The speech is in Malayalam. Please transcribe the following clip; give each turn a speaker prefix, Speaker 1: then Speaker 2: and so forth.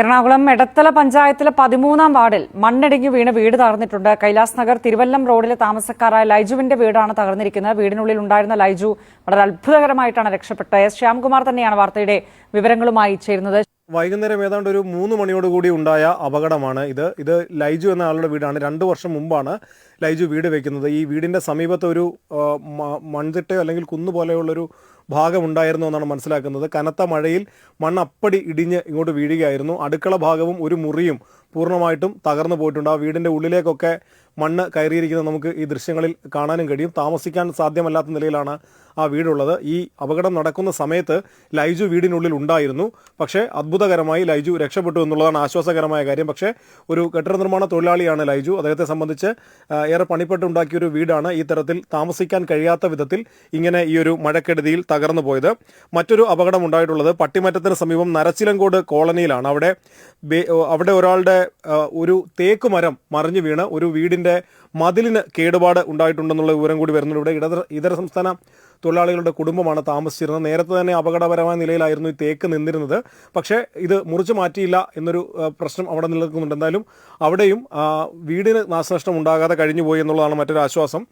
Speaker 1: എറണാകുളം എടത്തല പഞ്ചായത്തിലെ 13-ാം വാർഡിൽ മണ്ണിടിഞ്ഞു വീണ് വീട് തകർന്നിട്ടുണ്ട്. കൈലാസ് നഗർ തിരുവല്ലം റോഡിലെ താമസക്കാരായ ലൈജുവിന്റെ വീടാണ് തകർന്നിരിക്കുന്നത്. വീടിനുള്ളിൽ ഉണ്ടായിരുന്ന ലൈജു വളരെ അത്ഭുതകരമായിട്ടാണ് രക്ഷപ്പെട്ടത്. എസ് ശ്യാംകുമാർ തന്നെയാണ് വാർത്തയുടെ വിവരങ്ങളുമായി ചേരുന്നത്.
Speaker 2: വൈകുന്നേരം ഏതാണ്ട് ഒരു 3 മണിയോടുകൂടി ഉണ്ടായ അപകടമാണ് ഇത് ലൈജു എന്ന ആളുടെ വീടാണ്. 2 വർഷം മുമ്പാണ് ലൈജു വീട് വെക്കുന്നത്. ഈ വീടിന്റെ സമീപത്ത് ഒരു മൺതിട്ടയോ അല്ലെങ്കിൽ കുന്നുപോലെയുള്ളൊരു ഭാഗമുണ്ടായിരുന്നു എന്നാണ് മനസ്സിലാക്കുന്നത്. കനത്ത മഴയിൽ മണ്ണ് അപ്പടി ഇടിഞ്ഞ് ഇങ്ങോട്ട് വീഴുകയായിരുന്നു. അടുക്കള ഭാഗവും ഒരു മുറിയും പൂർണ്ണമായിട്ടും തകർന്നു പോയിട്ടുണ്ട്. ആ വീടിന്റെ ഉള്ളിലേക്കൊക്കെ മണ്ണ് കയറിയിരിക്കുന്നത് നമുക്ക് ഈ ദൃശ്യങ്ങളിൽ കാണാനും കഴിയും. താമസിക്കാൻ സാധ്യമല്ലാത്ത നിലയിലാണ് ആ വീടുള്ളത്. ഈ അപകടം നടക്കുന്ന സമയത്ത് ലൈജു വീടിനുള്ളിൽ ഉണ്ടായിരുന്നു. പക്ഷേ അത്ഭുതകരമായി ലൈജു രക്ഷപ്പെട്ടു എന്നുള്ളതാണ് ആശ്വാസകരമായ കാര്യം. പക്ഷേ ഒരു കെട്ടിട നിർമ്മാണ തൊഴിലാളിയാണ് ലൈജു. അദ്ദേഹത്തെ സംബന്ധിച്ച് ഏറെ പണിപ്പെട്ടുണ്ടാക്കിയൊരു വീടാണ് ഈ തരത്തിൽ താമസിക്കാൻ കഴിയാത്ത വിധത്തിൽ ഇങ്ങനെ ഈ ഒരു മഴക്കെടുതിയിൽ തകർന്നു പോയത്. മറ്റൊരു അപകടം ഉണ്ടായിട്ടുള്ളത് പട്ടിമറ്റത്തിന് സമീപം നരച്ചിലങ്കോട് കോളനിയിലാണ്. അവിടെ ഒരാളുടെ ഒരു തേക്ക് മരം മറിഞ്ഞു വീണ് ഒരു വീടിന്റെ മതിലിന് കേടുപാട് ഉണ്ടായിട്ടുണ്ടെന്നുള്ള വിവരം കൂടി വരുന്നുണ്ട്. ഇവിടെ ഇതര സംസ്ഥാന തൊഴിലാളികളുടെ കുടുംബമാണ് താമസിച്ചിരുന്നത്. നേരത്തെ തന്നെ അപകടകരമായ നിലയിലായിരുന്നു ഈ തേക്ക് നിന്നിരുന്നത്. പക്ഷേ ഇത് മുറിച്ചു മാറ്റിയില്ല എന്നൊരു പ്രശ്നം അവിടെ നിലനിൽക്കുന്നുണ്ട്. എന്തായാലും അവിടെയും വീടിന് നാശനഷ്ടം ഉണ്ടാകാതെ കഴിഞ്ഞുപോയി എന്നുള്ളതാണ് മറ്റൊരു ആശ്വാസം.